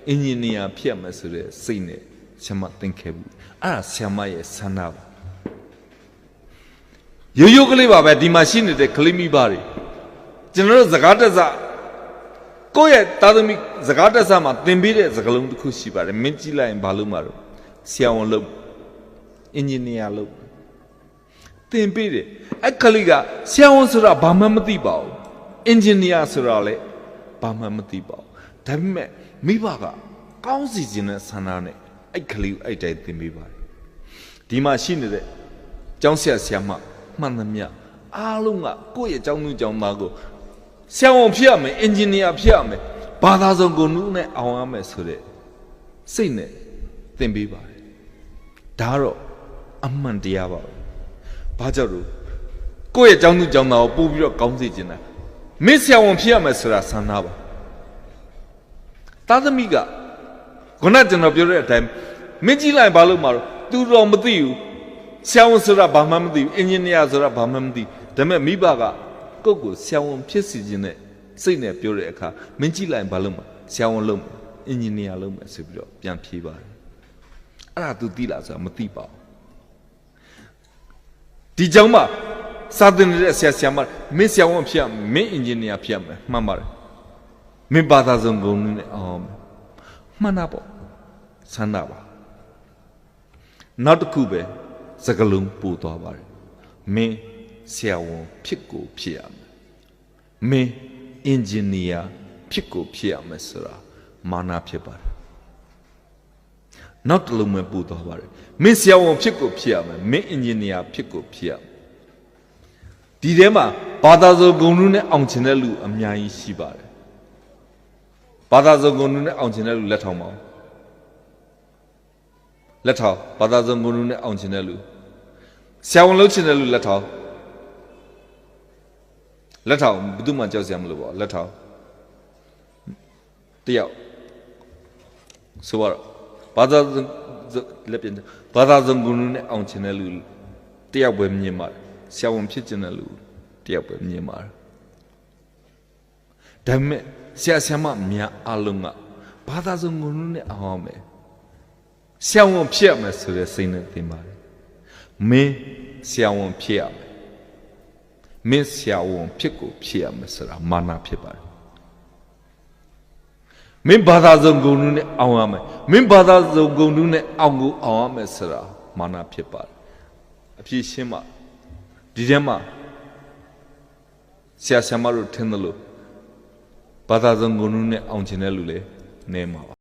အင်ဂျင်နီယာဖြစ်မယ်ဆိုတဲ့စိတ်နဲ့ဆရာမသင်ခဲ့ဘူးအဲ့ဒါဆရာမရဲ့ဆန္ဒပါရိုးရိုးကလေးပါပဲဒီမှာရှိနေတဲ့ကလေးမိဘတွေကျွန်တော်တို့စကားတက်စကိုယ့်ရဲ့သားသမီးစကားတက်စမှာသင်ပေးတဲ့စကားလုံးတစ်ခုရှိပါတယ်မင်းကြည့်လိုက်ရင်ဘာလို့မှာတော့ဆရာဝန်လုပ်အင်ဂျင်နီယာလုပ်သင်ပေးတယ်အဲ့ကလေးကဆရာဝန်ဆိုတာဘာမှမသိပါဘူးအင်ဂျင်နီယာဆိုတာလည်းဘာမှမသိပါဘူးဒါပေမဲ့မိဘကကောင်းစီခြင်းနဲ့ဆန္ဒနဲ့အဲ့ကလေးကိုအဲ့တိုင်းသင်ပေးပါတယ်ဒီမှာရှိနေတဲ့ကျောင်းဆရာဆရာမမှန်သမျှအားလုံးကကိုယ့်ရဲ့ကျောင်းသူကျောင်းသားကိုဆရာဝန်ဖြစ်ရမယ်အင်ဂျင်နီယာဖြစ်ရမယ်ဘာသာစုံကိုနုနဲ့အောင်ရမယ်ဆိုတဲ့စိတ်နဲ့သင်ပေးပါတယ်ဒါတော့အမှန်တရားပါဘာကြောင့်လို့ကိုယ့်ရဲ့ကျောင်းသူကျောင်းသားကိုပို့ပြီးတော့ကောင်းစေချင်တာမင်းဆရာဝန်ဖြစ်ရမယ်ဆိုတာဆန္ဒပါသားသမီးကခုနကျွန်တော်ပြောတဲ့အတိုင်းမင်းကြည့်လိုက်ဘာလို့မှာတော့သူတော်မသိဘူးဆရာဝန်ဆိုတာဘာမှမသိဘူးအင်ဂျင်နီယာဆိုတာဘာမှမသိဒါပေမဲ့မိဘကကိုယ့်ကိုဆရာဝန်ဖြစ်စီခြင်းနဲ့စိတ်နဲ့ပြောတဲ့အခါမင်းကြည့်လိုက်ဘာလို့မှာဆရာဝန်လုပ်မယ်အင်ဂျင်နီယာလုပ်မယ်ဆိုပြီးတော့ပြန်ဖြေပါတယ်အဲ့ဒါ तू သိလားဆိုတာမသိပါဘူးဒီကြောင့်မှစာသင်နေတဲ့ဆရာဆရာမမင်းဆရာဝန်ဖြစ်ရမင်းအင်ဂျင်နီယာဖြစ်ရမယ်မှန်ပါတယ်မင်းဘာသာစုံကုန်နဲ့အောင်မှန်တာပေါ့ဆန္ဒပါနောက်တစ်ခုပဲစကလုံးပို့သွားပါတယ်မင်းဆရာဝန်ဖြစ်ကိုဖြစ်ရမယ်မင်းအင်ဂျင်နီယာဖြစ်ကိုဖြစ်ရမယ်ဆိုတာမာနဖြစ်ပါတယ်နောက်တစ်လုံးပဲပို့သွားပါတယ်မင်းဆရာဝန်ဖြစ်ကိုဖြစ်ရမယ်မင်းအင်ဂျင်နီယာဖြစ်ကိုဖြစ်ရမယ်ဒီထဲမှာဘာသာစုံကုန်နဲ့အောင်ချင်တဲ့လူအများကြီးရှိပါတယ်ဘာသာစုံကုန်နဲ့အောင်ချင်တဲ့လူလက်ထောင်ပါဦးလက်ထောင်ဘာသာစုံကုန်နဲ့အောင်ချင်တဲ့လူဆရာဝန်လုပ်ချင်တဲ့လူလက်ထောင်လက်ထောင်ဘယ်သူမှကြောက်စရာမလိုပါလက်ထောင်တယောက်ဆိုတော့ဘာသာလက်ပြန်ဘာသာစုံကုန်နဲ့အောင်ချင်တဲ့လူတယောက်ပဲမြင်ပါတယ်ဆရာဝန်ဖြစ်ချင်တဲ့လူတယောက်ပဲမြင်ပါတယ်ဒါပေမဲ့ဆရာဆရာမများအလုံးကဘာသာစုံကုန်နဲ့အောင်မယ်ဆရာဝန်ဖြစ်ရမယ်ဆိုတဲ့စိတ်နဲ့သင်ပါတယ်မင်းဆရာဝန်ဖြစ်ရမယ်မင်းဆရာဝန်ဖြစ်ကိုဖြစ်ရမယ်ဆိုတာမာနဖြစ်ပါတယ်မင်းဘာသာစုံကုန်နဲ့အောင်ရမယ်မင်းဘာသာစုံကုန်နဲ့အောင်ကိုအောင်ရမယ်ဆိုတာမာနဖြစ်ပါတယ်အဖြစ်ရှင်းမှဒီထဲမှာဆရာဆရာမတို့ထင်တယ်လို့ဘာသာစုံကုန်နဲ့အောင်ချင်တဲ့လူလည်းနေမှာပါ